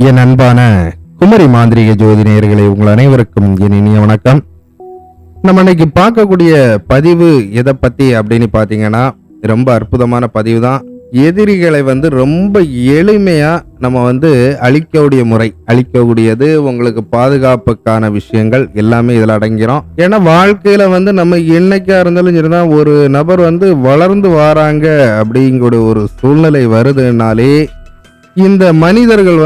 என் அன்பான குமரி மாந்திரிக ஜோதி நேயர்களே, உங்கள் அனைவருக்கும் என் இனிய வணக்கம். நம்ம இன்னைக்கு பார்க்கக்கூடிய பதிவு எதை பத்தி அப்படின்னு பாத்தீங்கன்னா, ரொம்ப அற்புதமான பதிவு தான். எதிரிகளை ரொம்ப எளிமையா நம்ம அழிக்கக்கூடிய முறை, அழிக்கக்கூடியது உங்களுக்கு பாதுகாப்புக்கான விஷயங்கள் எல்லாமே இதுல அடங்கிறோம். ஏன்னா வாழ்க்கையில நம்ம என்னைக்கா இருந்தாலும் சரிதான், ஒரு நபர் வளர்ந்து வராங்க அப்படிங்கிற ஒரு சூழ்நிலை வருதுனாலே இந்த மனிதர்கள்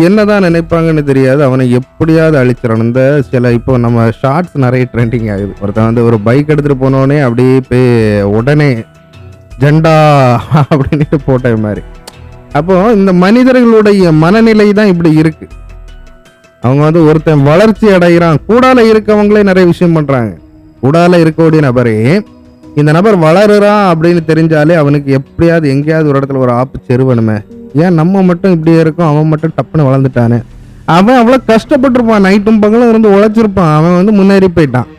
என்னதான் நினைப்பாங்கன்னு தெரியாது. அவனை எப்படியாவது அழிச்சிடணும். இந்த சில இப்போ நம்ம ஷார்ட்ஸ் நிறைய ட்ரெண்டிங் ஆகுது. ஒருத்தன் ஒரு பைக் எடுத்துட்டு போனோடனே அப்படியே போய் உடனே ஜெண்டா அப்படின்ட்டு போட்ட மாதிரி. அப்போ இந்த மனிதர்களுடைய மனநிலை தான் இப்படி இருக்கு. அவங்க ஒருத்தன் வளர்ச்சி அடைகிறான், கூடால இருக்கவங்களே நிறைய விஷயம் பண்றாங்க. கூடால இருக்கக்கூடிய நபரே இந்த நபர் வளருறான் அப்படின்னு தெரிஞ்சாலே அவனுக்கு எப்படியாவது எங்கேயாவது ஒரு இடத்துல ஒரு ஆப்பு செருவணுமே. ஏன் நம்ம மட்டும் இப்படி இருக்கோம், அவன் மட்டும் டப்புன்னு வளர்ந்துட்டானே. அவன் அவ்வளோ கஷ்டப்பட்டிருப்பான், நைட்டும் பகலும் உழைச்சிருப்பான். அவன் முன்னேறி போயிட்டான்.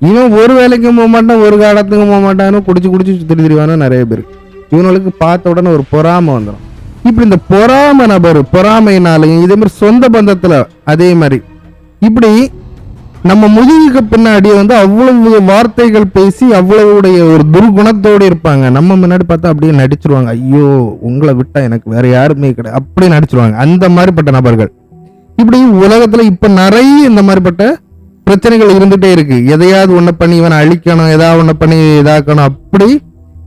இவன் ஒரு வேலைக்கும் போக மாட்டான், ஒரு காலத்துக்கும் போக மாட்டானு, குடிச்சு திரிவானோ நிறைய பேர். இவனுக்கு பார்த்த உடனே ஒரு பொறாமை வந்துடும். இப்படி இந்த பொறாமை நபர் பொறாமைனாலையும் இதே மாதிரி சொந்த பந்தத்துல அதே மாதிரி இப்படி நம்ம முதுகுக்கு பின்னாடி அவ்வளவு வார்த்தைகள் பேசி அவ்வளவுடைய ஒரு துர்குணத்தோடு இருப்பாங்க. நம்ம முன்னாடி பார்த்தா அப்படியே நடிச்சிருவாங்க. ஐயோ உங்களை விட்டா எனக்கு வேற யாருமே கிடையாது அப்படி நடிச்சிருவாங்க. அந்த மாதிரிப்பட்ட நபர்கள் இப்படி உலகத்துல இப்ப நிறைய இந்த மாதிரிப்பட்ட பிரச்சனைகள் இருந்துட்டே இருக்கு. எதையாவது ஒண்ணு பண்ணி இவனை அழிக்கணும், ஏதாவது ஒண்ணு பண்ணி இதாக்கணும். அப்படி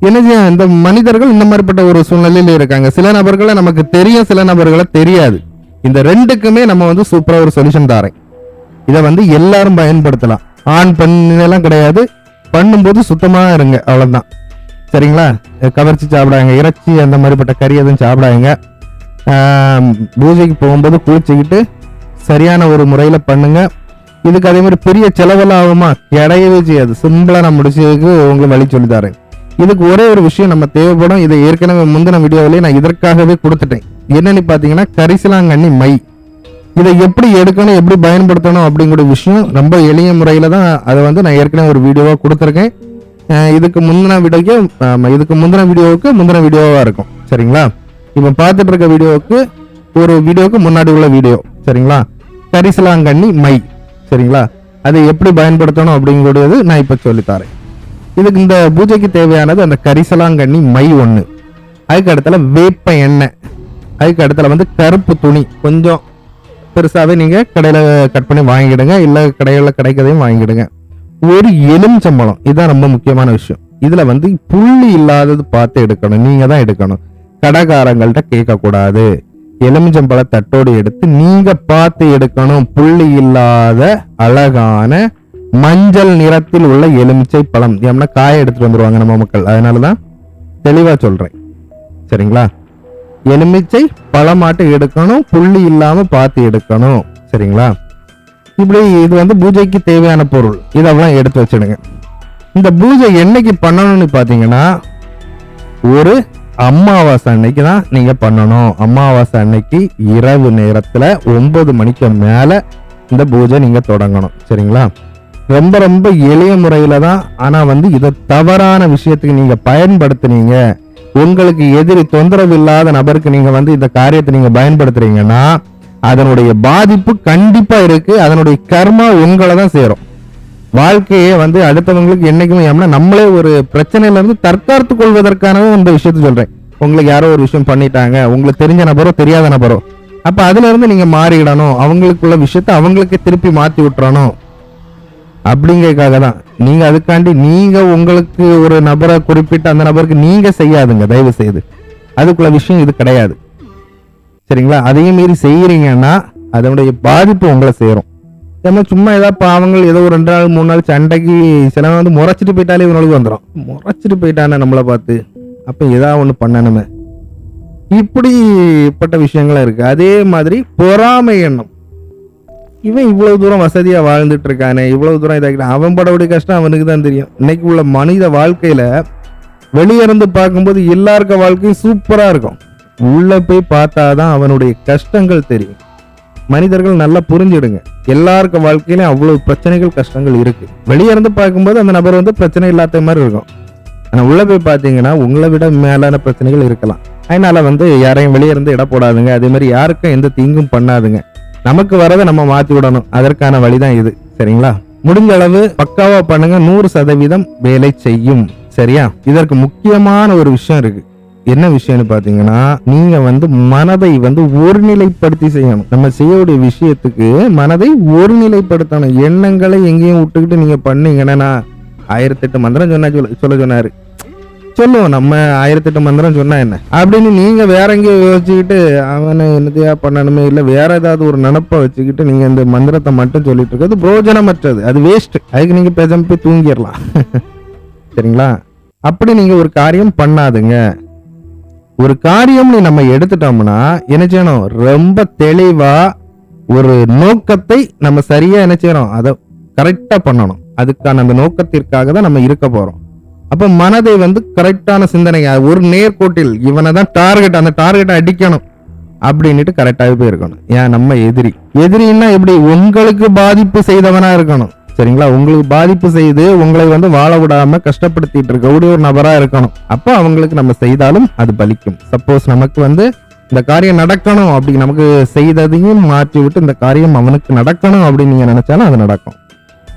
என்ன இந்த மனிதர்கள் இந்த மாதிரிப்பட்ட ஒரு சூழ்நிலையில இருக்காங்க. சில நபர்களை நமக்கு தெரியும், சில நபர்களை தெரியாது. இந்த ரெண்டுக்குமே நம்ம சூப்பரா ஒரு சொல்யூஷன் தாரேன். இதை எல்லாரும் பயன்படுத்தலாம். ஆண் பெண் எல்லாம் கிடையாது. பண்ணும்போது சுத்தமா இருங்க, அவ்வளவுதான். சரிங்களா? கவர்ச்சி சாப்பிடாங்க, இறைச்சி அந்த மாதிரிப்பட்ட கறி எதுவும் சாப்பிடாங்க. பூஜைக்கு போகும்போது குளிச்சுக்கிட்டு சரியான ஒரு முறையில பண்ணுங்க. இதுக்கு அதே மாதிரி பெரிய செலவெல்லாம் ஆகுமா? கிடையவே செய்யாது. சிம்பிளா நான் முடிச்சதுக்கு உங்களுக்கு வழி சொல்லி தரேன். இதுக்கு ஒரே ஒரு விஷயம் நம்ம தேவைப்படும். இதை ஏற்கனவே முந்தின வீடியோவிலேயே நான் இதற்காகவே கொடுத்துட்டேன். என்னன்னு பாத்தீங்கன்னா, கரிசலாங்கண்ணி மை. இதை எப்படி எடுக்கணும், எப்படி பயன்படுத்தணும் அப்படிங்கிற விஷயம் ரொம்ப எளிய முறையில தான் அதை நான் ஏற்கனவே ஒரு வீடியோவா கொடுத்துருக்கேன். இதுக்கு முந்தின வீடியோவுக்கு முந்தின வீடியோவா இருக்கும். சரிங்களா? இப்ப பார்த்துட்டு இருக்க வீடியோவுக்கு முன்னாடி உள்ள வீடியோ. சரிங்களா? கரிசலாங்கண்ணி மை. சரிங்களா? அதை எப்படி பயன்படுத்தணும் அப்படிங்கிறது நான் இப்ப சொல்லித்தரேன். இதுக்கு இந்த பூஜைக்கு தேவையானது அந்த கரிசலாங்கண்ணி மை 1. அதுக்கு அடுத்தல வேப்ப எண்ணெய். அதுக்கு அடுத்தல கருப்பு துணி கொஞ்சம் பெருசாவே நீங்க கடையில கட் பண்ணி வாங்கிடுங்க, இல்ல கடையில கிடைக்கதையும் வாங்கிடுங்க. ஒரு எலுமிச்சம்பழம், இதுதான் ரொம்ப முக்கியமான விஷயம். இதுல புள்ளி இல்லாதது பார்த்து எடுக்கணும், நீங்க தான் எடுக்கணும். கடைக்காரங்கள்ட்ட கேட்க கூடாது. எலுமிச்சம்பழ தட்டோடு எடுத்து நீங்க பார்த்து எடுக்கணும். புள்ளி இல்லாத அழகான மஞ்சள் நிறத்தில் உள்ள எலுமிச்சை பழம். ஏன்னா காய எடுத்துட்டு வந்துருவாங்க நம்ம மக்கள், அதனாலதான் தெளிவா சொல்றேன். சரிங்களா? எலுமிச்சை பழமாட்டு எடுக்கணும், புள்ளி இல்லாம பார்த்து எடுக்கணும். சரிங்களா? இப்படி இது பூஜைக்கு தேவையான பொருள். இதெல்லாம் எடுத்து வச்சிடுங்க. இந்த பூஜை என்னைக்கு பண்ணணும்னு பாத்தீங்கன்னா, ஒரு அமாவாசை அன்னைக்கு தான் நீங்க பண்ணணும். அமாவாசை அன்னைக்கு இரவு நேரத்துல 9 மணிக்கு மேல இந்த பூஜை நீங்க தொடங்கணும். சரிங்களா? ரொம்ப ரொம்ப எளிய முறையில தான். ஆனா இதை தவறான விஷயத்துக்கு நீங்க பயன்படுத்துனீங்க, உங்களுக்கு எதிரி தொந்தரவு இல்லாத நபருக்கு நீங்க இந்த காரியத்தை நீங்க பயன்படுத்துறீங்கன்னா அதனுடைய பாதிப்பு கண்டிப்பா இருக்கு. அதனுடைய கர்மா உங்களை தான் சேரும். வாழ்க்கையே அடுத்தவங்களுக்கு என்னைக்குமே நம்மளே ஒரு பிரச்சனையில இருந்து தற்காத்து கொள்வதற்கான இந்த விஷயத்த சொல்றேன். உங்களுக்கு யாரோ ஒரு விஷயம் பண்ணிட்டாங்க, உங்களுக்கு தெரிஞ்ச நபரோ தெரியாத நபரோ, அப்ப அதுல இருந்து நீங்க மாறிடணும். அவங்களுக்குள்ள விஷயத்த அவங்களுக்கு திருப்பி மாத்தி விட்டுறணும் அப்படிங்கறதுக்காக தான். நீங்க அதுக்காண்டி நீங்க உங்களுக்கு ஒரு நபரை குறிப்பிட்ட அந்த நபருக்கு நீங்க செய்யாதுங்க, தயவு செய்து. அதுக்குள்ள விஷயம் இது கிடையாது. சரிங்களா? அதையும் மீறி செய்யறீங்கன்னா அதனுடைய பாதிப்பு உங்களை சேரும். சும்மா ஏதாவது பாவங்கள் ஏதோ ஒரு 2 நாள் 3 நாள் சண்டைக்கு சில முறைச்சிட்டு போயிட்டாலே இவனுக்கு வந்துடும். முறைச்சிட்டு போயிட்டானே நம்மளை பார்த்து, அப்ப ஏதாவது ஒண்ணு பண்ணணுமே. இப்படிப்பட்ட விஷயங்களா இருக்கு. அதே மாதிரி பொறாமை எண்ணம். இவன் இவ்வளவு தூரம் வசதியா வாழ்ந்துட்டு இருக்கானே, இவ்வளவு தூரம் இதாகிட்ட, அவன் படக்கூடிய கஷ்டம் அவனுக்கு தான் தெரியும். இன்னைக்கு உள்ள மனித வாழ்க்கையில வெளியிருந்து பார்க்கும்போது எல்லாருக்க வாழ்க்கையும் சூப்பரா இருக்கும். உள்ள போய் பார்த்தாதான் அவனுடைய கஷ்டங்கள் தெரியும். மனிதர்கள் நல்லா புரிஞ்சிடுங்க. எல்லாருக்க வாழ்க்கையிலும் அவ்வளவு பிரச்சனைகள் கஷ்டங்கள் இருக்கு. வெளியிருந்து பார்க்கும்போது அந்த நபர் பிரச்சனை இல்லாத மாதிரி இருக்கும். ஆனா உள்ள போய் பார்த்தீங்கன்னா உங்களை விட மேலான பிரச்சனைகள் இருக்கலாம். அதனால வந்து யாரையும் வெளியே இருந்து இட போடாதுங்க. அதே மாதிரி யாருக்கும் எந்த தீங்கும் பண்ணாதுங்க. நமக்கு வரதை நம்ம மாத்தி விடணும். அதற்கான வழிதான் இது. சரிங்களா? முடிஞ்ச அளவு பக்காவா பண்ணுங்க. 100% வேலை செய்யும். சரியா? இதற்கு முக்கியமான ஒரு விஷயம் இருக்கு. என்ன விஷயம்னு பாத்தீங்கன்னா, நீங்க வந்து மனதை வந்து ஒருநிலைப்படுத்தி செய்யணும். நம்ம செய்யக்கூடிய விஷயத்துக்கு மனதை ஒருநிலைப்படுத்தணும். எண்ணங்களை எங்கேயும் விட்டுக்கிட்டு நீங்க பண்ணீங்கன்னா, 1008 மந்திரம் சொல்ல சொன்னாரு. சொல்லுவோம் நம்ம 1008 மந்திரம் சொன்னா என்ன அப்படின்னு நீங்க வேற எங்கேயோ யோசிச்சுக்கிட்டு அவனை என்னத்தையா பண்ணணுமே இல்ல வேற ஏதாவது ஒரு நினப்ப வச்சுக்கிட்டு நீங்க இந்த மந்திரத்தை மட்டும் சொல்லிட்டு இருக்கிறது பிரோஜனமற்றது. அது வேஸ்ட். அதுக்கு நீங்க பேசாம போய் தூங்கிடலாம். சரிங்களா? அப்படி நீங்க ஒரு காரியம் பண்ணாதுங்க. ஒரு காரியம் நம்ம எடுத்துட்டோம்னா என்ன செய்யணும்? ரொம்ப தெளிவா ஒரு நோக்கத்தை நம்ம சரியா என்ன செய்யறோம் அதை கரெக்டா பண்ணணும். அதுக்கான அந்த நோக்கத்திற்காக தான் நம்ம இருக்க போறோம். அப்ப மனதை வந்து கரெக்டான சிந்தனை, ஒரு நேர்கோட்டில் இவனை தான் டார்கெட், அந்த டார்கெட்டை அடிக்கணும் அப்படின்னுட்டு கரெக்டாக போய் இருக்கணும். ஏன் நம்ம எதிரின்னா எப்படி? உங்களுக்கு பாதிப்பு செய்தவனா இருக்கணும். சரிங்களா? உங்களுக்கு பாதிப்பு செய்து உங்களை வந்து வாழ விடாம கஷ்டப்படுத்திட்டு இருக்கக்கூடிய ஒரு நபரா இருக்கணும். அப்போ அவங்களுக்கு நம்ம செய்தாலும் அது பலிக்கும். சப்போஸ் நமக்கு வந்து இந்த காரியம் நடக்கணும் அப்படி நமக்கு செய்ததையும் மாற்றி விட்டு இந்த காரியம் அவனுக்கு நடக்கணும் அப்படின்னு நீங்க நினைச்சாலும் அது நடக்கும்.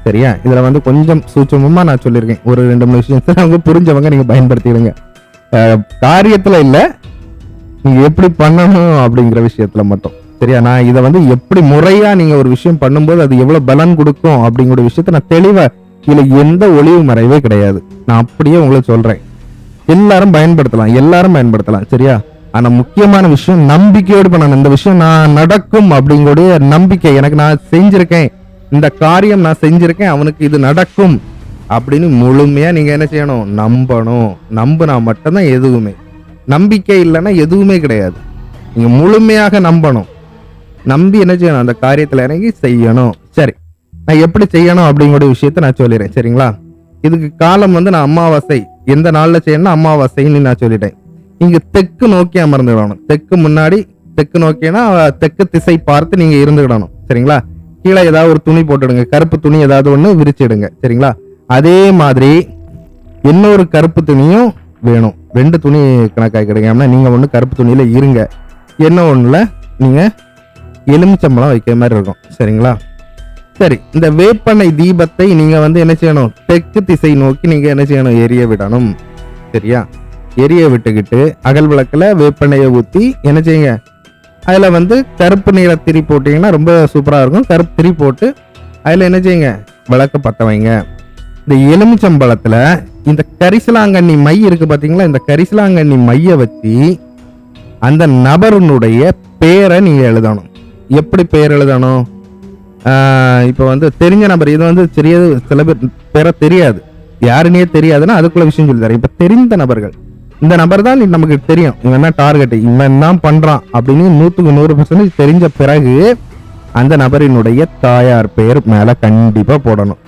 சரியா? இதுல வந்து கொஞ்சம் சூட்சமமா நான் சொல்லியிருக்கேன். ஒரு 2-3 விஷயத்தை அவங்க புரிஞ்சவங்க நீங்க பயன்படுத்திடுங்க. காரியத்துல இல்ல, நீங்க எப்படி பண்ணணும் அப்படிங்கிற விஷயத்துல மட்டும். சரியா? நான் இதை வந்து எப்படி முறையா நீங்க ஒரு விஷயம் பண்ணும்போது அது எவ்வளவு பலன் கொடுக்கும் அப்படிங்கிற விஷயத்த நான் தெளிவா, இதுல எந்த ஒளிவு மறைவே கிடையாது. நான் அப்படியே உங்களுக்கு சொல்றேன். எல்லாரும் பயன்படுத்தலாம். சரியா? ஆனா முக்கியமான விஷயம் நம்பிக்கையோடு பண்ணணும். இந்த விஷயம் நான் நடக்கும் அப்படிங்கக்கூடிய நம்பிக்கை, எனக்கு நான் செஞ்சிருக்கேன், இந்த காரியம் நான் செஞ்சிருக்கேன், அவனுக்கு இது நடக்கும் அப்படின்னு முழுமையா நீங்க என்ன செய்யணும்? நம்பணும். நம்பினா மட்டும்தான் எதுவுமே. நம்பிக்கை இல்லைன்னா எதுவுமே கிடையாது. நீங்க முழுமையாக நம்பணும். நம்பி என்ன செய்யணும்? அந்த காரியத்துல இறங்கி செய்யணும். சரி, நான் எப்படி செய்யணும் அப்படிங்கிற விஷயத்த நான் சொல்லிடுறேன். சரிங்களா? இதுக்கு காலம் வந்து நான் அமாவாசை, எந்த நாள்ல செய்யணும் அமாவாசைன்னு நான் சொல்லிட்டேன். நீங்க தெற்கு நோக்கி அமர்ந்துடணும். தெற்கு முன்னாடி தெற்கு நோக்கினா தெற்கு திசை பார்த்து நீங்க இருந்துக்கிடணும். சரிங்களா? கீழே ஏதாவது ஒரு துணி போட்டுடுங்க. கருப்பு துணி ஏதாவது ஒண்ணு விரிச்சிடுங்க. சரிங்களா? அதே மாதிரி இன்னொரு கருப்பு துணியும் வேணும். 2 துணி கணக்காய் கிடைக்காம நீங்க ஒண்ணு கருப்பு துணியில இருங்க. என்ன ஒண்ணுல நீங்க எலுமிச்சம்பழம் வைக்கிற மாதிரி இருக்கும். சரிங்களா? சரி, இந்த வேப்பெண்ணெய் தீபத்தை நீங்க வந்து என்ன செய்யணும்? தெற்கு திசை நோக்கி நீங்க என்ன செய்யணும்? எரிய விடணும். சரியா? எரிய விட்டுக்கிட்டு அகல் விளக்குல வேப்பெண்ணெயை ஊத்தி என்ன செய்யுங்க? அதுல வந்து கருப்பு நீரை திரி போட்டீங்கன்னா ரொம்ப சூப்பரா இருக்கும். கருப்பு திரி போட்டு அதுல என்ன செய்யுங்க? விளக்க பத்த வைங்க. இந்த எலுமிச்சம்பழத்துல இந்த கரிசலாங்கண்ணி மை இருக்கு பாத்தீங்களா? இந்த கரிசலாங்கண்ணி மைய வச்சு அந்த நபருடைய பேரை நீங்க எழுதணும். எப்படி பேர் எழுதணும்? இப்ப வந்து தெரிஞ்ச நபர், இது வந்து சில பேர் பேரை தெரியாது, யாருன்னே தெரியாதுன்னா அதுக்குள்ள விஷயம் சொல்லி தரேன். இப்ப தெரிந்த நபர்கள், இந்த நபர் தான் நமக்கு தெரியும், இவன் தான் டார்கெட், இவன் தான் பண்றான் அப்படின்னு 100% தெரிஞ்ச பிறகு அந்த நபரினுடைய தாயார் பெயர் மேல கண்டிப்பா போடணும்.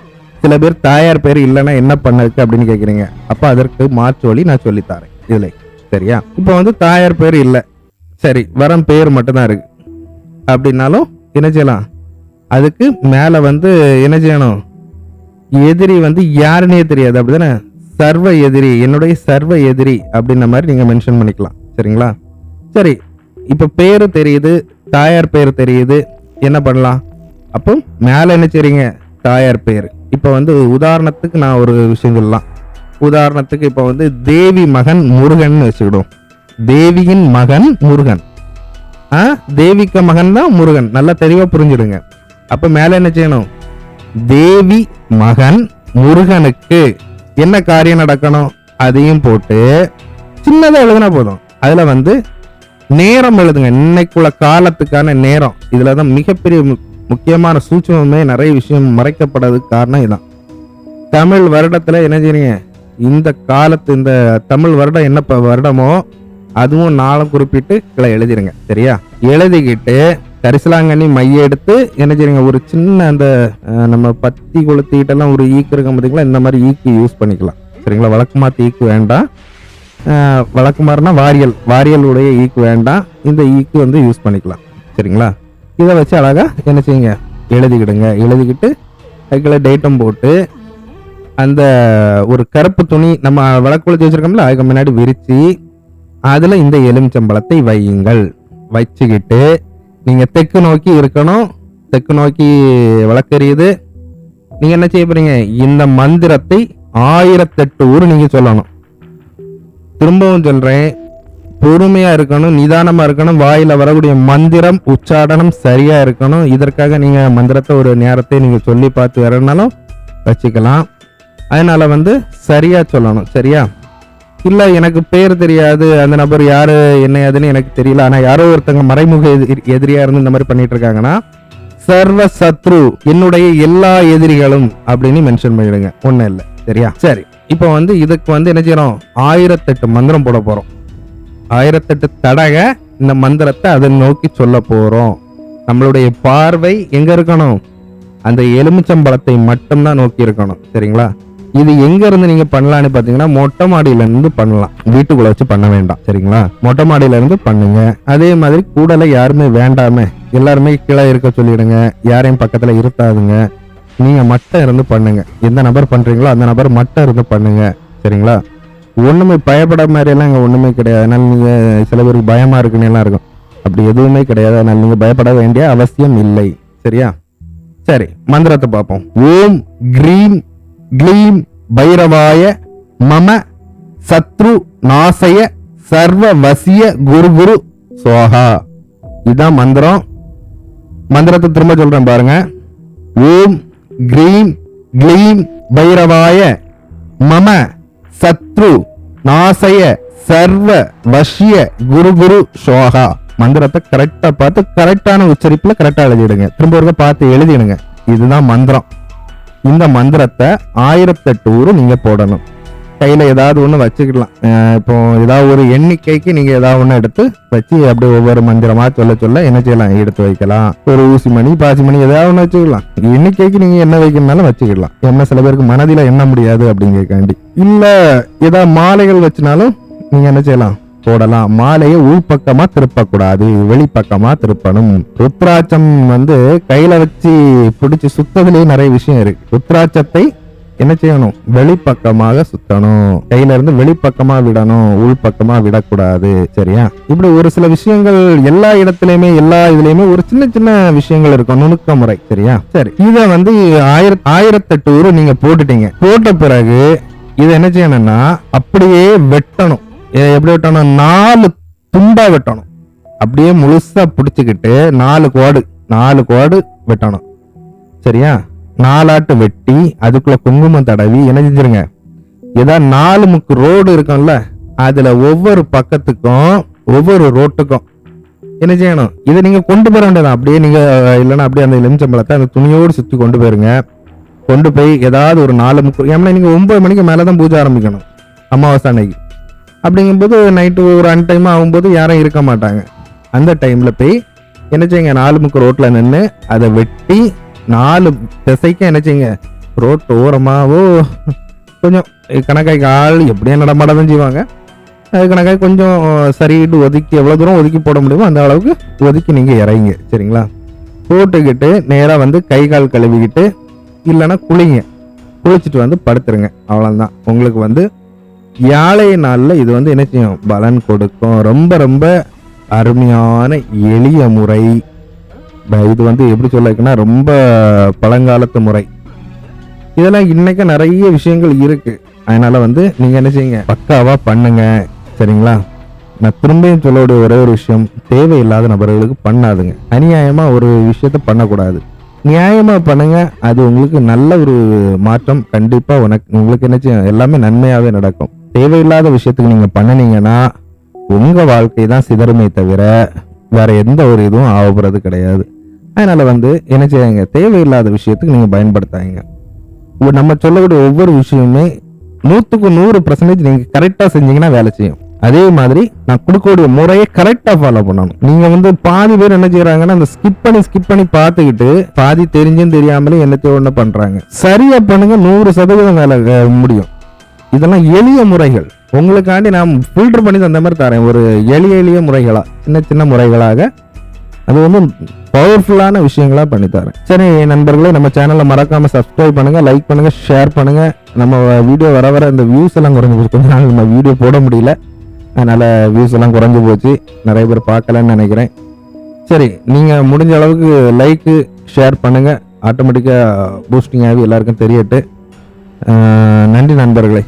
சில பேர் தாயார் பேர் இல்லைன்னா என்ன பண்ணதுக்கு அப்படின்னு கேக்குறீங்க. அப்ப அதற்கு மாற்று வழி நான் சொல்லித்தரேன் இதுல. சரியா? இப்ப வந்து தாயார் பேர் இல்ல, சரி வரம் பேர் மட்டும்தான் இருக்கு அப்படின்னாலும் என்ன செய்யலாம்? அதுக்கு மேல வந்து என்ன செய்யணும்? எதிரி வந்து யாருன்னே தெரியாது அப்படிதானே, சர்வ எதிரி, என்னுடைய சர்வ எதிரி அப்படின்ன மாதிரி நீங்க மென்ஷன் பண்ணிக்கலாம். சரிங்களா? சரி, இப்ப பேரு தெரியுது, தாயார் பேர் தெரியுது, என்ன பண்ணலாம்? அப்போ மேல என்ன செய்றீங்க? தாயார் பேர். இப்ப வந்து உதாரணத்துக்கு நான் ஒரு விஷயம் சொல்லலாம். உதாரணத்துக்கு இப்ப வந்து தேவி மகன் முருகன் வச்சுக்கிடும். தேவியின் மகன் முருகன், தேவிக்க மகன் தான் முருகன். நல்லா தெளிவா புரிஞ்சிடுங்க. அப்ப மேல என்ன செய்யணும்? தேவி மகன் முருகனுக்கு என்ன காரியம் நடக்கணும் அதையும் போட்டு சின்னதா எழுதுனா போதும். அதுல வந்து நேரம் எழுதுங்க, இன்னைக்குள்ள காலத்துக்கான நேரம். இதுலதான் மிகப்பெரிய முக்கியமான சூட்சமே, நிறைய விஷயம் மறைக்கப்படுறதுக்கு காரணம் இதுதான். தமிழ் வருடத்துல என்ன செய்றீங்க? இந்த காலத்து இந்த தமிழ் வருடம் என்ன வருடமோ அதுவும் நாளும் குறிப்பிட்டு கீழே எழுதிருங்க. சரியா? எழுதிக்கிட்டு கரிசலாங்கண்ணி மைய எடுத்து என்ன செய்றீங்க? ஒரு சின்ன அந்த நம்ம பத்தி கொளுத்திக்கிட்டெல்லாம் ஒரு ஈக்கு இருக்க பார்த்தீங்களா? இந்த மாதிரி ஈக்கு யூஸ் பண்ணிக்கலாம். சரிங்களா? வழக்கமாத்த ஈக்கு வேண்டாம். வழக்கமாறுனா வாரியலுடைய ஈக்கு வேண்டாம். இந்த ஈக்கு வந்து யூஸ் பண்ணிக்கலாம். சரிங்களா? இதை வச்சு அழகா என்ன செய்யுங்க? எழுதிக்கிடுங்க. எழுதிக்கிட்டு அதுக்குள்ள டேட்டும் போட்டு அந்த ஒரு கருப்பு துணி நம்ம விளக்கு கொளுத்தி வச்சிருக்கோம்ல அதுக்கு முன்னாடி விரிச்சு அதுல இந்த எலுமிச்சம்பழத்தை வையுங்கள். வச்சுக்கிட்டு நீங்க தெற்கு நோக்கி இருக்கணும். தெற்கு நோக்கி விளக்கறியுது. நீங்க என்ன செய்ய போறீங்க, இந்த மந்திரத்தை 1008 ஊர் நீங்க சொல்லணும். திரும்பவும் சொல்றேன், பொறுமையா இருக்கணும், நிதானமா இருக்கணும். வாயில வரக்கூடிய மந்திரம் உச்சாடனம் சரியா இருக்கணும். இதற்காக நீங்க மந்திரத்தை ஒரு நேரத்தை நீங்க சொல்லி பார்த்து வரனாலும் வச்சுக்கலாம். அதனால சரியா சொல்லணும். சரியா? இல்ல எனக்கு பேர் தெரியாது, அந்த நபர் யாரு என்ன ஏதுன்னு எனக்கு தெரியல, ஆனா யாரோ ஒருத்தங்க மறைமுக எதிரியா இருந்து இந்த மாதிரி பண்ணிட்டு இருக்காங்கன்னா, சர்வ சத்ரு, என்னுடைய எல்லா எதிரிகளும் அப்படின்னு மென்ஷன் பண்ணிடுங்க. ஒண்ணும் இல்லை. சரியா? சரி, இப்போ இதுக்கு என்ன செய்யறோம், 1008 மந்திரம் போட போறோம். 1008 தடவை இந்த மந்திரத்தை அதை நோக்கி சொல்ல போறோம். நம்மளுடைய பார்வை எங்க இருக்கணும், அந்த எலுமிச்சம்பழத்தை மட்டும்தான் நோக்கி இருக்கணும். சரிங்களா? இது எங்க இருந்து நீங்க பண்ணலாம்னு பாத்தீங்கன்னா, மொட்டை மாடியில இருந்து பண்ணலாம். வீட்டுக்குள்ள வச்சு பண்ண வேண்டாம். சரிங்களா? மொட்டை மாடியில இருந்து பண்ணுங்க. அதே மாதிரி கூடல யாருமே வேண்டாமே, எல்லாருமே கீழே இருக்க சொல்லிடுங்க. யாரையும் பக்கத்துல இருத்தாதுங்க. நீங்க மட்டும் இருந்து பண்ணுங்க. எந்த நபர் பண்றீங்களோ அந்த நபர் மட்டும் இருந்து பண்ணுங்க. சரிங்களா? ஒண்ணுமே பயப்பட மாதிரி எல்லாம் இங்க ஒண்ணுமே கிடையாது. அதனால நீங்க சில பேருக்கு பயமா இருக்குன்னு எல்லாம் இருக்கும். அப்படி எதுவுமே கிடையாது. அதனால நீங்க பயப்பட வேண்டிய அவசியம் இல்லை. சரியா? சரி, மந்திரத்தை பார்ப்போம். ஓம் கிரீம் க்ளீம் பைரவாய மம சத்ரு நாசய சர்வ வசிய குரு குரு சோஹா. இதுதான் மந்திரம். மந்திரத்தை திரும்ப சொல்றேன் பாருங்க. ஓம் கிரீம் க்ளீம் பைரவாய மம சத்ரு நாசய சர்வ வசிய குரு குரு சோஹா. மந்திரத்தை கரெக்டா பார்த்து கரெக்டான உச்சரிப்புல கரெக்டா எழுதிடுங்க. திரும்ப ஒரு பார்த்து எழுதிடுங்க. இதுதான் மந்திரம். இந்த மந்திரத்தை 1008 ஊர் நீங்க போடணும். கையில ஏதாவது ஒண்ணு வச்சுக்கலாம். இப்போ ஏதாவது ஒரு எண்ணிக்கைக்கு நீங்க ஏதாவது ஒண்ணு எடுத்து வச்சு அப்படியே ஒவ்வொரு மந்திரமா சொல்ல சொல்ல என்ன செய்யலாம், எடுத்து வைக்கலாம். ஒரு ஊசி மணி பாசி மணி ஏதாவது ஒண்ணு வச்சுக்கலாம். எண்ணிக்கைக்கு நீங்க என்ன வைக்கணும்னாலும் வச்சுக்கலாம். என்ன சில பேருக்கு மனதில எண்ண முடியாது அப்படிங்கிறக்காண்டி. இல்ல ஏதாவது மாலைகள் வச்சுனாலும் நீங்க என்ன செய்யலாம், போடலாம். மாலையை உள்பக்கமா திருப்பக்கூடாது, வெளிப்பக்கமா திருப்பணும். ருத்ராட்சம் கையில வச்சு பிடிச்சு சுத்ததுலயே நிறைய விஷயம் இருக்கு. ருத்ராட்சத்தை என்ன செய்யணும், வெளிப்பக்கமாக சுத்தணும். கையில இருந்து வெளிப்பக்கமா விடணும், உள்பக்கமா விடக்கூடாது. சரியா? இப்படி ஒரு சில விஷயங்கள் எல்லா இடத்துலயுமே எல்லா இதுலயுமே ஒரு சின்ன சின்ன விஷயங்கள் இருக்கும், நுணுக்க முறை. சரியா? சரி, இத 1008 ஊர் நீங்க போட்டுட்டீங்க. போட்ட பிறகு இதை என்ன செய்யணும்னா அப்படியே வெட்டணும். எப்படி வெட்டணும், 4 துண்டா வெட்டணும். அப்படியே முழுசா பிடிச்சுக்கிட்டு 4 கோடு வெட்டணும். சரியா? 4 வெட்டி அதுக்குள்ள குங்குமம் தடவி என்ன செஞ்சிருங்க, ஏதாவது 4 முக்கு ரோடு இருக்கும்ல, அதுல ஒவ்வொரு பக்கத்துக்கும் ஒவ்வொரு ரோட்டுக்கும் என்ன செய்யணும், இதை நீங்க கொண்டு போற வேண்டியதான். அப்படியே நீங்க இல்லைன்னா அப்படியே அந்த எலுமிச்சம்பழத்தை அந்த துணியோடு சுத்தி கொண்டு போயிருங்க. கொண்டு போய் ஏதாவது ஒரு 4 முக்கு, ஏன்னா நீங்க 9 மணிக்கு மேலதான் பூஜை ஆரம்பிக்கணும் அமாவாசை அன்னைக்கு. அப்படிங்கும்போது நைட்டு ஒரு அன் டைம் ஆகும்போது யாரும் இருக்க மாட்டாங்க. அந்த டைம்ல போய் என்ன செய்யுங்க, 4 முக்கு ரோட்ல நின்று அதை வெட்டி 4 திசைக்கு என்ன செய்யுங்க, ரோட்டு ஓரமாவோ கொஞ்சம் கணக்காய்க்கு ஆள் எப்படியும் நடமாடதான் செய்வாங்க. அது கணக்காய் கொஞ்சம் சரிட்டு ஒதுக்கி எவ்வளவு தூரம் ஒதுக்கி போட முடியுமோ அந்த அளவுக்கு ஒதுக்கி நீங்க இறங்க. சரிங்களா? போட்டுக்கிட்டு நேரா கை கால் கழுவிக்கிட்டு இல்லைன்னா குளிங்க. குளிச்சுட்டு படுத்துருங்க. அவ்வளவுதான். உங்களுக்கு யாழை நாள்ல இது என்ன செய்யும், பலன் கொடுக்கும். ரொம்ப ரொம்ப அருமையான எளிய முறை இது. எப்படி சொல்லிருக்குன்னா ரொம்ப பழங்காலத்து முறை. இதெல்லாம் இன்னைக்கு நிறைய விஷயங்கள் இருக்கு. அதனால நீங்க என்ன செய்யுங்க, பக்காவா பண்ணுங்க. சரிங்களா? நான் திரும்பியும் சொல்லக்கூடிய ஒரே ஒரு விஷயம், தேவையில்லாத நபர்களுக்கு பண்ணாதுங்க. அநியாயமா ஒரு விஷயத்த பண்ணக்கூடாது. நியாயமா பண்ணுங்க. அது உங்களுக்கு நல்ல ஒரு மாற்றம் கண்டிப்பா உங்களுக்கு என்ன செய்யும், எல்லாமே நன்மையாவே நடக்கும். தேவையில்லாத விஷயத்துக்கு நீங்க பண்ணினீங்கன்னா உங்க வாழ்க்கை தான் சிதறுமே தவிர வேற எந்த ஒரு இதுவும் ஆகப்படுறது கிடையாது. அதனால என்ன செய்யுங்க, தேவையில்லாத விஷயத்துக்கு நீங்க பயன்படுத்தாங்க. நம்ம சொல்லக்கூடிய ஒவ்வொரு விஷயமுமே 100க்கு 100% நீங்க கரெக்டா செஞ்சீங்கன்னா வேலை செய்யும். அதே மாதிரி நான் கொடுக்கக்கூடிய முறையை கரெக்டா ஃபாலோ பண்ணணும். நீங்க பாதி பேர் என்ன செய்யறாங்கன்னா அந்த ஸ்கிப் பண்ணி பார்த்துக்கிட்டு பாதி தெரிஞ்சும் தெரியாமலே என்னத்தையோ ஒண்ணு பண்றாங்க. சரியா பண்ணுங்க, 100% வேலை முடியும். இதெல்லாம் எளிய முறைகள். உங்களுக்காண்டி நான் ஃபில்டர் பண்ணி அந்த மாதிரி தரேன். ஒரு எளிய முறைகளா, சின்ன முறைகளாக அது பவர்ஃபுல்லான விஷயங்களா பண்ணி தரேன். சரி நண்பர்களே, நம்ம சேனலை மறக்காம சப்ஸ்கிரைப் பண்ணுங்க, லைக் பண்ணுங்க, ஷேர் பண்ணுங்க. நம்ம வீடியோ வர இந்த வியூஸ் எல்லாம் குறைஞ்சி கொஞ்ச நாள் நம்ம வீடியோ போட முடியல. அதனால் வியூஸ் எல்லாம் குறைஞ்சி போச்சு, நிறைய பேர் பார்க்கலன்னு நினைக்கிறேன். சரி, நீங்கள் முடிஞ்ச அளவுக்கு லைக்கு ஷேர் பண்ணுங்கள், ஆட்டோமேட்டிக்காக பூஸ்டிங் ஆகி எல்லாருக்கும் தெரியட்டு. நன்றி நண்பர்களே.